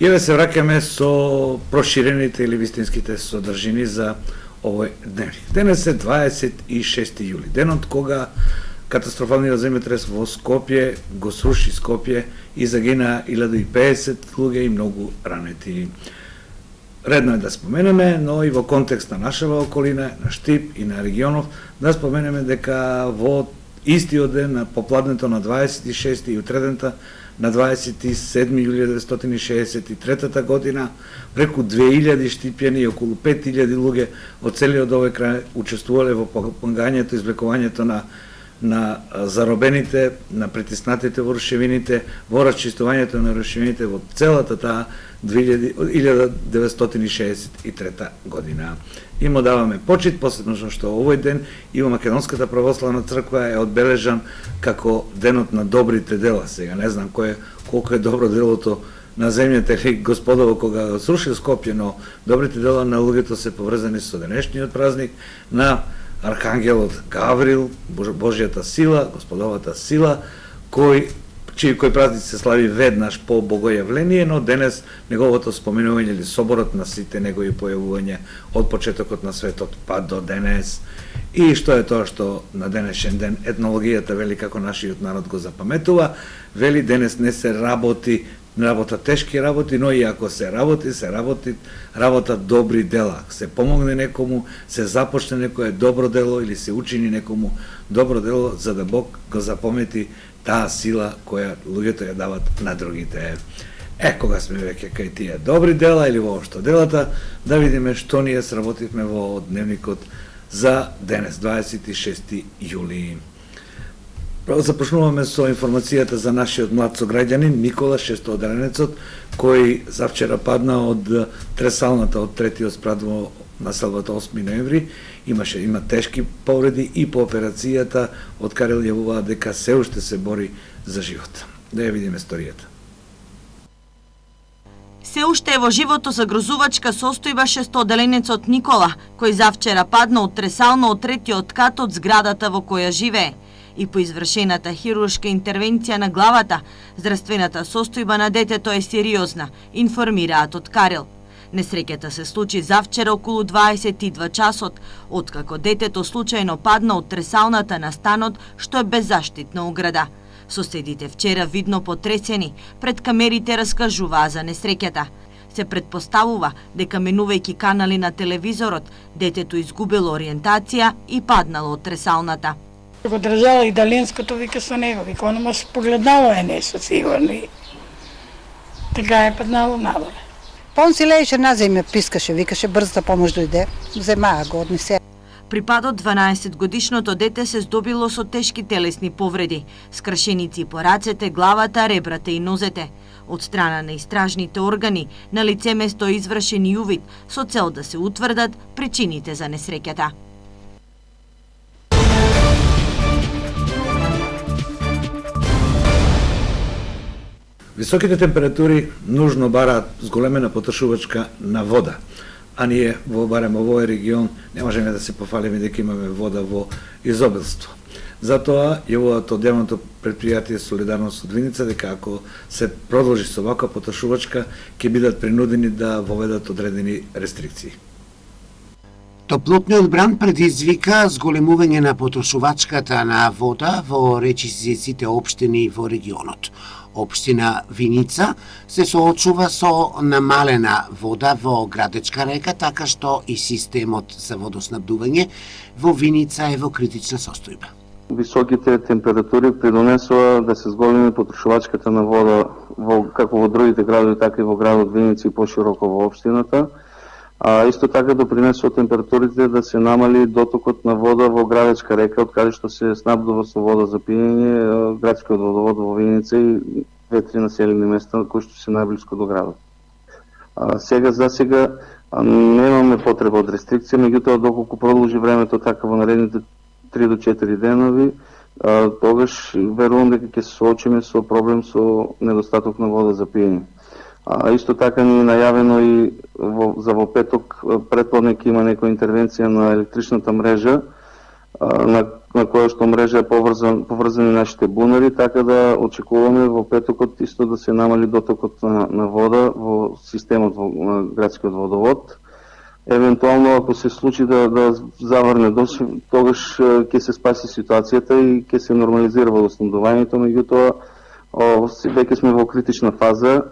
И да се враќаме со проширените или вистинските содржини за овој дневник. Денес е 26 јули, денот кога катастрофалниот земјотрес во Скопје го сруши Скопје и загина 1050 луѓе и многу ранети. Редно е да споменеме, но и во контекст на нашава околина, на Штип и на регионов, да споменеме дека во истиот ден на попладнето на 26 и утредента на 27 јули 1963 година, преку 2000 штипјани и околу 5000 луѓе од целиот овој крај учествувале во помагањето и извлекувањето на заробените, на притиснатите во рушевините, во расчистувањето на рушевините во целата таа 1963 година. И му даваме почит, посебно што овој ден и во Македонската православна црква е одбележан како денот на добрите дела. Сега не знам колку е добро делото на земјата или Господово кога срушил Скопје, но добрите дела на луѓето се поврзани со денешниот празник на Архангелот Гаврил, Божјата сила, Господовата сила, кој празник се слави веднаш по богојавление, но денес неговото споменување или соборот на сите негови појавувања од почетокот на светот па до денес. И што е тоа што на денешен ден етнологијата вели како нашиот народ го запаметува, вели денес не се работи тешки работи, но и ако се работи работа добри дела. Се помогне некому, се започне некое добро дело или се учини некому добро дело за да Бог го запомети таа сила која луѓето ја дават на другите. Кога сме веќе кај тие добри дела или воопшто делата, да видиме што ние сработивме во дневникот за денес, 26 јули. Започнуваме со информацијата за нашиот млад сограѓанин Никола, шестооделенецот, кој завчера падна од тресалната од третиот спрат во населбата 8 ноември. Има тешки повреди и по операцијата од Карел јавува дека се уште се бори за живот. Да ја видиме историјата. Се уште е во живото загрозувачка состојба шестооделенецот Никола, кој завчера падна од тресално од третиот кат од зградата во која живее. И по извршената хируршка интервенција на главата, здравствената состојба на детето е сериозна, информираат од Карел. Несреќата се случи завчера околу 22 часот, откако детето случајно падна од тресалната на станот, што е беззаштитна ограда. Соседите вчера видно потресени пред камерите раскажуваа за несреќата. Се предпоставува дека менувајќи канали на телевизорот, детето изгубило ориентација и паднало од тресалната. Го држала и Далинското, вика со него, вика, оно ма спогледнало е нешто сигурно. Така е паднало надоле. Он си лееше на земја, пискаше, викаше брза помош дојде, земаа го однесе. При падот 12-годишното дете се здобило со тешки телесни повреди, скршеници по рацете, главата, ребрата и нозете. Од страна на истражните органи, на лице место извршен и увид со цел да се утврдат причините за несреќата. Високите температури нужно бараат зголемена потрошувачка на вода, а ние барем овој регион не можеме да се пофалиме дека имаме вода во изобилство. Затоа јавуваат од јавното предпријатие Солидарност од Виница дека ако се продолжи со ваква потрошувачка ќе бидат принудени да воведат одредени рестрикции. Топлотниот бран предизвика зголемување на потрошувачката на вода во речисите општини во регионот. Општина Виница се соочува со намалена вода во Градечка река, така што и системот за водоснабдување во Виница е во критична состојба. Високите температури придонесува да се зголеми потрошувачката на вода како во другите градови, така и во градот Виница и пошироко во општината. Исто така допринесува температурите да се намали дотокот на вода во Градечка река, од каде што се снабдува со вода за пиење градскиот водовод во Виница и 2-3 населени места кои што се најблиску до градот. За сега немаме потреба од рестрикција, меѓутоа доколку продолжи времето така во наредните 3 до 4 денови, тогаш верувам дека ќе се соочиме со проблем со недостаток на вода за пиење. Исто така ни е најавено и за во петок предпладне ќе има некоја интервенција на електричната мрежа на која што мрежа е поврзани нашите бунари, така да очекуваме во петокот исто да се намали дотокот на вода во системот на градскиот водовод. Евентуално, ако се случи да заврне дожд, тогаш ќе се спаси ситуацијата и ќе се нормализира водоснабдувањето, меѓутоа веќе сме во критична фаза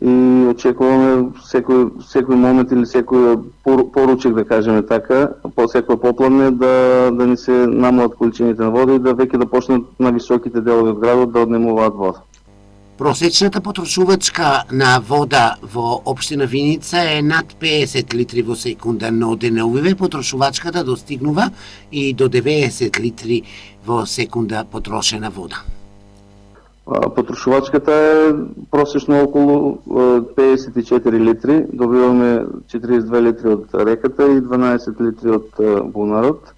и очекуваме секој момент или секој поручек, да кажеме така, по секој попладне да ни се намалат количините на вода и да веќе да почнат на високите делови од градот да однемуваат вода. Просечната потрошувачка на вода во општина Виница е над 50 литри во секунда, но деновиве потрошувачката достигнува и до 90 литри во секунда потрошена вода. Потрошувачката е просечно околу 54 литри, добиваме 42 литри од реката и 12 литри од бунарот.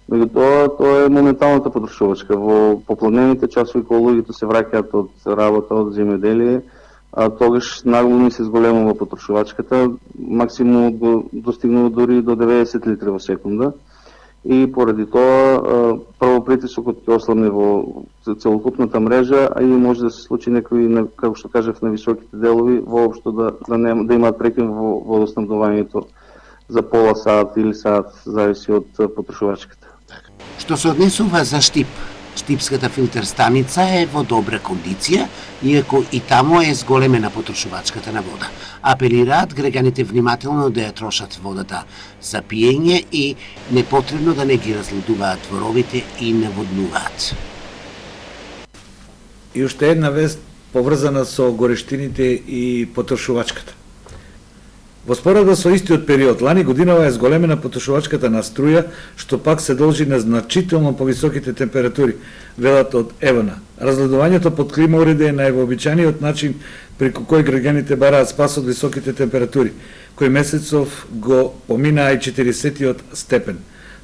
Меѓутоа, тоа е моменталната потрошувачка. Во попладнените часови кога луѓето се враќаат од работа, од земјоделие, тогаш нагло ни се зголемува потрошувачката, максимум достигнува дури до 90 литри во секунда. И поради тоа, прво притисокот ќе ослабне во целокупната мрежа, а и може да се случи некои, како што кажав, на високите делови, воопшто да имаат прекин во водоснабдувањето за пола сат или сат, зависи од потрошувачката. Што се однесува за Штип, Штипската филтер станица е во добра кондиција, иако и таму е зголемена потрошувачката на вода. Апелираат граѓаните внимателно да ја трошат водата за пиење и непотребно да не ги разлудуваат дворовите и наводнуваат. И уште една вест поврзана со горештините и потрошувачката. Во споредба со истиот период, лани годинава е зголемена потрошувачката на струја, што пак се должи на значително повисоките температури, велат од Евана. Разгледувањето под клима уреди е највообичаениот начин преку кој граѓаните бараат спас од високите температури, кој месецов го поминаа и 40-тиот степен.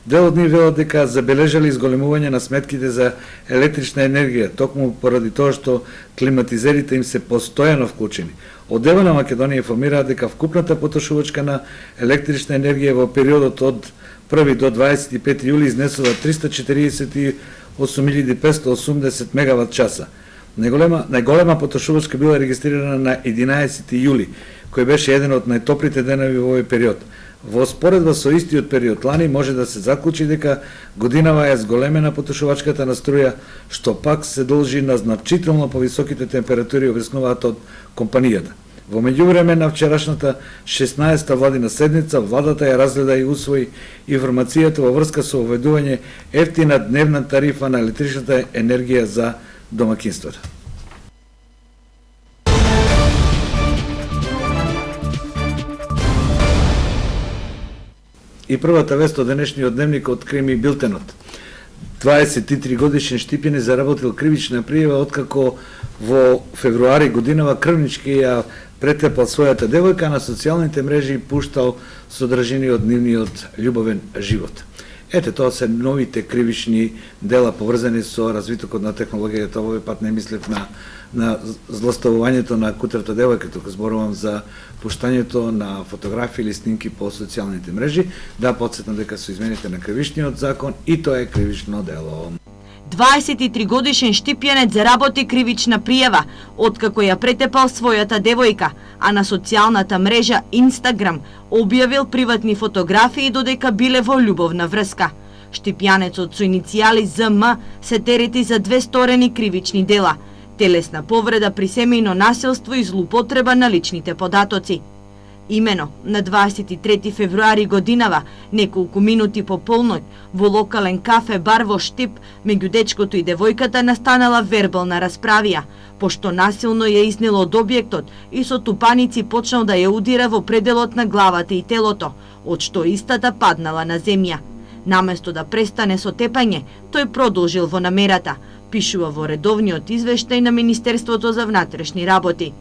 Дел од нив велат дека забележали изголемување на сметките за електрична енергија, токму поради тоа што климатизерите им се постојано вклучени. Од Евана Македонија информираат дека вкупната потрошувачка на електрична енергија во периодот од 1 до 25 јули изнесува 348.580 мегават часа. Најголема потрошувачка била регистрирана на 11 јули, кој беше еден од најтоплите денови во овој период. Во споредба со истиот период лани може да се заклучи дека годинава е зголемена потрошувачката на струја, што пак се должи на значително повисоките температури, објаснуваат од компанијата. Во меѓувреме на вчерашната 16-та владина седница, владата ја разгледа и усвои информацијата во врска со уведување ефтина дневна тарифа на електричната енергија за домакинствата. И првата вест од денешниот дневник од Крими билтенот. 23 годишен Штипјанин заработил кривична пријава откако во февруари годинава крвнички ја претепал својата девојка, на социјалните мрежи пуштал содржини од нивниот љубовен живот. Ете, тоа се новите кривични дела поврзани со развитокот на технологијата. Овој пат не мислев на злоставувањето на кутрата девојка, тука зборувам за пуштањето на фотографии или снимки по социјалните мрежи. Да потсетам дека со измените на кривичниот закон и тоа е кривично дело. 23 годишен Штипјанец заработи кривична пријава откако ја претепал својата девојка, а на социјалната мрежа Инстаграм објавил приватни фотографии додека биле во љубовна врска. Штипјанецот со иницијали ЗМ се терети за 2 сторени кривични дела: телесна повреда при семејно насилство и злоупотреба на личните податоци. Имено, на 23 февруари годинава, неколку минути по полноќ, во локален кафе-бар во Штип, меѓу дечкото и девојката настанала вербална расправија, пошто насилно ја изнел од објектот и со тупаници почнал да ја удира во пределот на главата и телото, од што истата паднала на земја. Наместо да престане со тепање, тој продолжил во намерата, пишува во редовниот извештај на Министерството за внатрешни работи.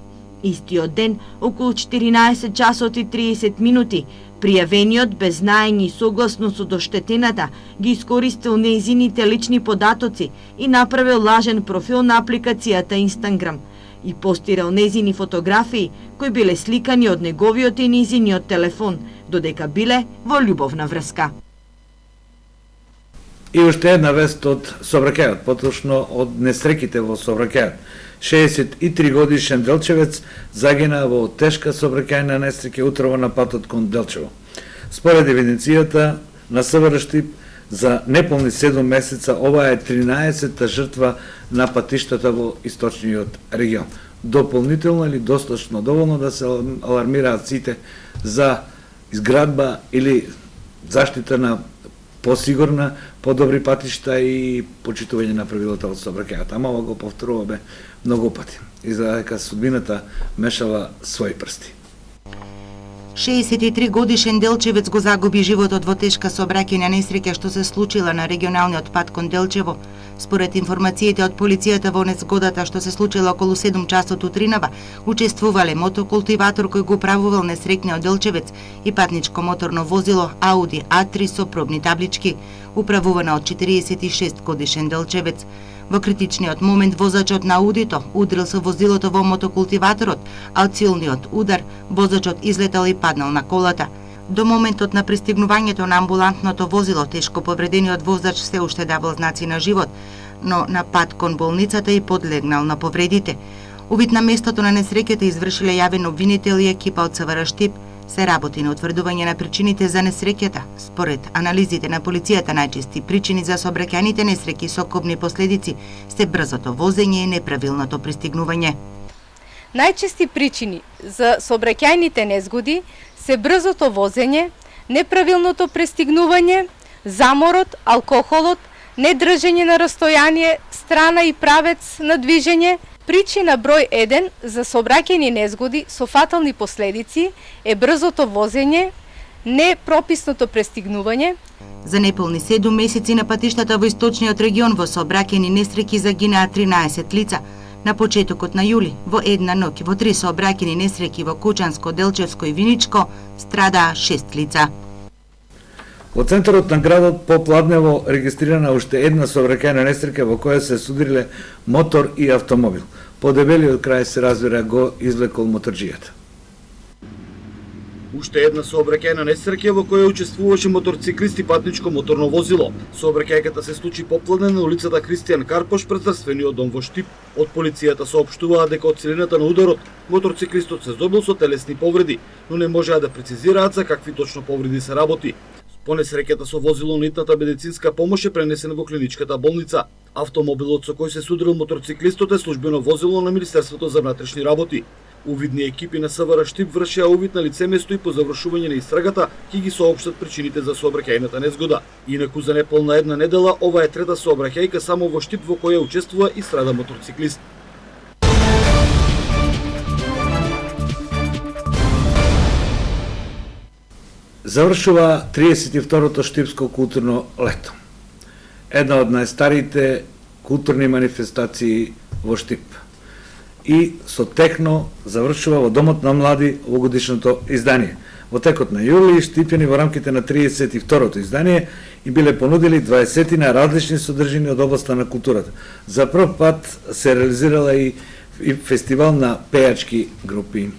Истиот ден, околу 14 часот и 30 минути, пријавениот без знаење и согласно со доштетената ги искористил нејзините лични податоци и направил лажен профил на апликацијата Инстаграм и постирал нејзини фотографии кои биле сликани од неговиот и нејзиниот телефон, додека биле во љубовна врска. И уште една вест од сообраќајот, поточно од несреќите во сообраќајот. 63 годишен делчевец загина во тешка сообраќајна несреќа утрово на патот кон Делчево. Според евиденцијата на СВР Штип, за неполни 7 месеца ова е 13-та жртва на патиштата во источниот регион. Дополнително или достаточно доволно да се алармираат сите за изградба или заштита на посигурна, подобри патишта и почитување на правилата од сообраќајот. Ама ова го повторуваме многу пати. И за дека судбината мешала своји прсти. 63 годишен Делчевец го загуби животот во тешка сообраќајна несреќа што се случила на регионалниот пат кон Делчево. Според информациите од полицијата, во незгодата што се случила околу 7 часот утринава, учествувале мотокултиватор кој го управувал несреќниот Делчевец и патничко моторно возило Ауди А3 со пробни таблички, управувана од 46 годишен Делчевец. Во критичниот момент возачот на Аудито удрил со возилото во мотокултиваторот, а од силниот удар возачот излетал и паднал на колата. До моментот на пристигнувањето на амбулантното возило, тешко повредениот возач се уште давал знаци на живот, но на пат кон болницата и подлегнал на повредите. Увид на местото на несреќата извршиле јавен обвинител и екипа од СВР Штип. Се работи на утврдување на причините за несреќата. Според анализите на полицијата, најчести причини за сообраќајните несреќи со кобни последици се брзото возење и неправилното пристигнување. Најчести причини за сообраќајните незгоди се брзото возење, неправилното пристигнување, заморот, алкохолот, недржење на растојание, страна и правец на движење. Причина број 1 за сообраќајни незгоди со фатални последици е брзото возење, непрописното пристигнување. За неполни 7 месеци на патиштата во источниот регион во сообраќајни несреќи загинаа 13 лица. На почетокот на јули, во една ноќ, во 3 сообраќајни несреќи во Кучанско, Делчевско и Виничко, страдаа 6 лица. Во центарот на градот Попладнево регистрирана уште една сообраќајна несреќа во која се судириле мотор и автомобил. По дебелиот крај се разбира го извлекол моторџијата. Уште една сообраќајна несреќа во која учествуваше моторциклист и патничко моторно возило. Сообраќајката се случи попладне на улицата Кристијан Карпош пред Црствениот дом во Штип. Од полицијата соопштуваа дека од силината на ударот моторциклистот се здобил со телесни повреди, но не можеа да прецизираат за какви точно повреди се работи. По несреќата со возило на итната медицинска помош е пренесен во клиничката болница. Автомобилот со кој се судрил моторциклистот е службено возило на Министерството за внатрешни работи. Увидни екипи на СВР Штип вршеа увид на лице место и по завршување на истрагата ќе ги соопштат причините за сообраќајната незгода. Инаку за неполна една недела ова е трета сообраќајка само во Штип во која учествува и страда моторциклист. Завршува 32-то Штипско културно лето. Една од најстарите културни манифестации во Штип. И со техно завршува во Домот на млади овогодишното издание. Во текот на јули штипјани во рамките на 32-то издание и биле понудили 20 на различни содржини од областа на културата. За прв пат се реализирала и фестивал на пејачки групи.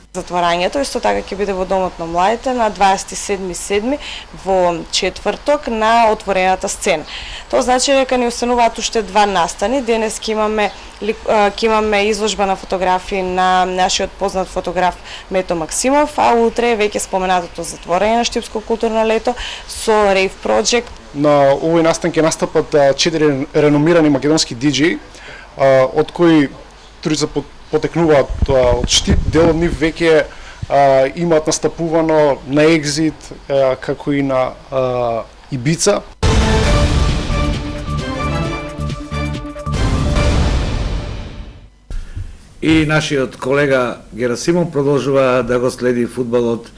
Затворањето исто така ќе биде во Домот на младите на 27.7. во четврток на отворената сцена. Тоа значи дека ни остануваат уште 2 настани. Денес ќе имаме изложба на фотографии на нашиот познат фотограф Мето Максимов, а утре веќе споменатото затворање на Штипско културно лето со Rave Project. На овој настан ќе настапат 4 реномирани македонски диџеи, од кои тројца потекнуваат од Штип, дел од нив веќе имаат настапувано на Екзит, како и на Ибица. И нашиот колега Герасимов продолжува да го следи фудбалот,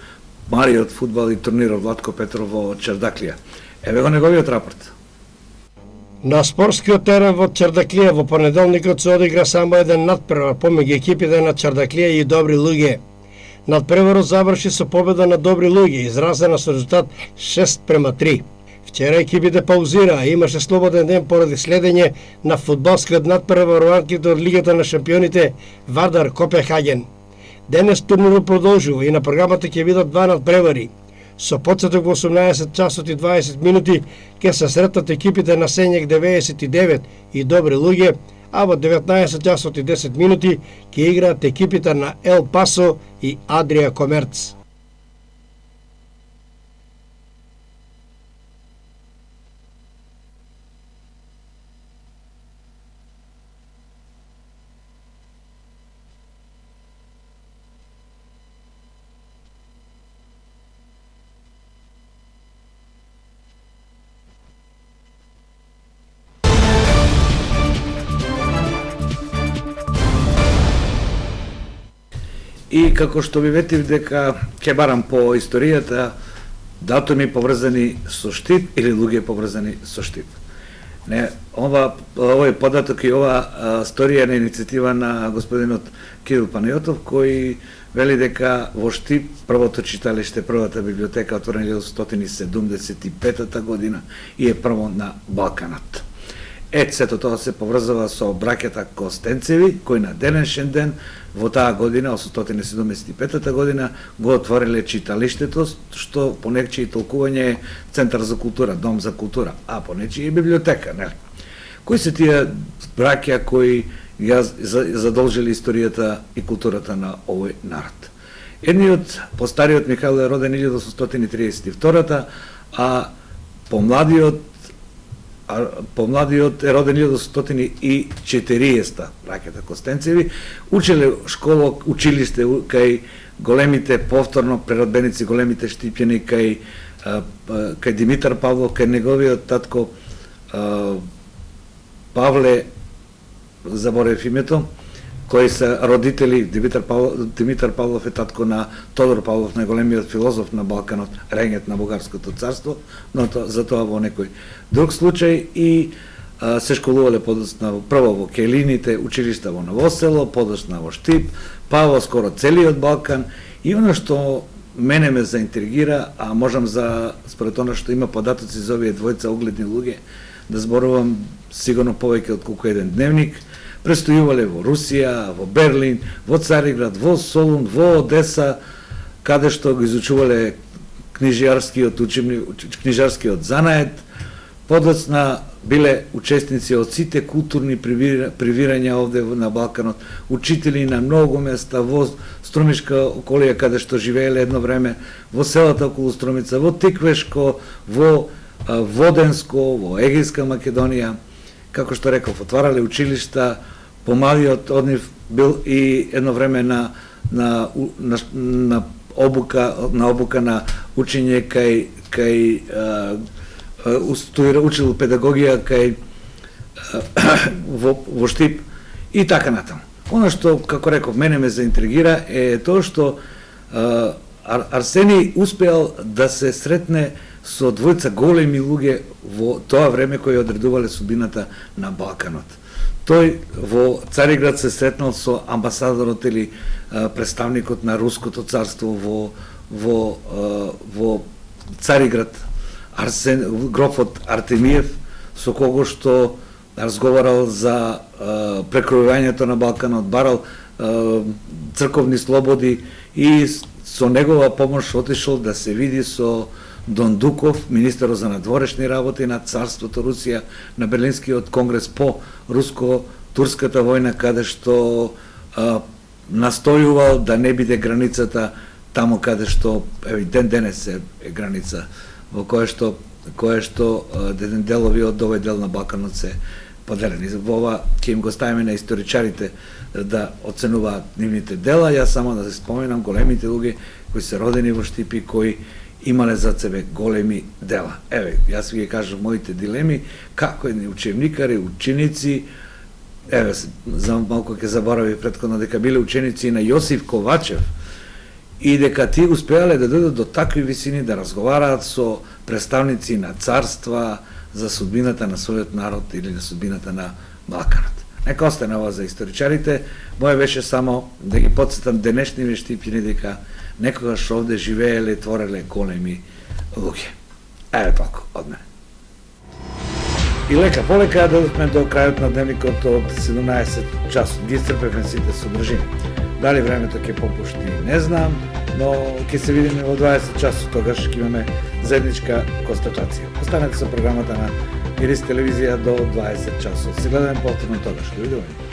мариот фудбал и турнирот Владко Петров во Чардаклија. Еве го неговиот рапорт. На спортскиот терен во Чардаклија во понеделникот се одигра само еден надпревар помеѓу екипите на Чардаклија и Добри луѓе. Надпреварот заврши со победа на Добри луѓе, изразена со резултат 6:3. Вчера екипите паузираа, имаше слободен ден поради следење на фудбалскиот надпревар во рамките од Лигата на шампионите Вардар Копенхаген. Денес турнирот продолжува и на програмата ќе бидат 2 надпревари. Со почеток во 18 часот и 20 минути ќе се сретнат екипите на Сенјак 99 и Добри луѓе, а во 19 часот и 10 минути ќе играат екипите на Ел Пасо и Адрија Комерц. И како што ви ветив дека ќе барам по историјата датуми поврзани со Штип или луѓе поврзани со Штип. Не, овој податок и ова сторија на иницијатива на господинот Кирил Панајотов, кој вели дека во Штип првото читалиште, првата библиотека отворена 1975 година и е прво на Балканот. Сето тоа се поврзува со браќата Костенцеви, кои на денешен ден во таа година, 875 година, го отвориле читалиштето, што по нечие толкување е Центар за култура, Дом за култура, а по нечие е библиотека, нели? Кои се тие браќа кои ја задолжили историјата и културата на овој народ? Едниот, постариот Михаил е роден 1832, а помладиот е роден 1940, браќата Костенцеви, учеле училиште кај големите повторно преродбеници, големите штипјани кај Димитар Павлов, кај неговиот татко Павле, заборев името, кои се родители. Димитар Павлов е татко на Тодор Павлов, најголемиот филозоф на Балканот, регент на Бугарското царство, но за тоа во некој друг случај, и се школувале подоцна прво во Келините, училишта во Новосело, подоцна во Штип, па во скоро целиот Балкан. И оно што мене ме заинтригира, а можам според оно што има податоци за овие двојца огледни луѓе, да зборувам сигурно повеќе од колку еден дневник, престојувале во Русија, во Берлин, во Цариград, во Солун, во Одеса, каде што го изучувале книжарскиот занает. Подоцна биле учесници од сите културни привирања овде на Балканот, учители на многу места, во Струмишка околија каде што живееле едно време, во селата околу Струмица, во Тиквешко, во Воденско, во Егејска Македонија. Како што реков, отварале училишта, помалиот од нив бил и едно време на обука на учење учил педагогија во Штип и така натаму. Оно што, како реков, мене ме заинтригира е тоа што Арсений успеал да се сретне со двојца големи луѓе во тоа време кои одредувале судбината на Балканот. Тој во Цариград се сретнал со амбасадорот или представникот на Руското царство во Цариград, грофот Артемиев, со кого што разговарал за прекројувањето на Балканот, барал црковни слободи и со негова помош отишол да се види со Дон Дуков, министерот за надворешни работи на царството Русија, на Берлинскиот конгрес по руско-турската војна, каде што настојувал да не биде границата таму каде што ден денес е граница, во кое што делови од овој дел на Балканот се поделени. Во ова ќе им го ставиме на историчарите да оценуваат нивните дела. Јас само да се споменам големите луѓе кои се родени во Штипи, кои имале за себе големи дела. Еве, јас ви ги кажав моите дилеми, како едни ученикари, ученици, еве, за малку ќе заборавив претходно дека биле ученици на Јосиф Ковачев и дека тие успеале да дојдат до такви висини да разговараат со представници на царства за судбината на својот народ или на судбината на Балканот. Нека остане ова за историчарите. Моје беше само да ги потсетам денешни Штипјани дека некогаш овде живееле и твореле големи луѓе. Еве толку од мене. И лека полека додовме до крајот на дневникот од 17 часот. Ги исцрпевме сите содржини. Дали времето ќе попушти, не знам. но ќе се видиме во 20 часот, тогаш ќе имаме заедничка констатација. Останете со програмата на Ирис телевизија до 20 часот. Се гледаме повторно тогаш. До видење.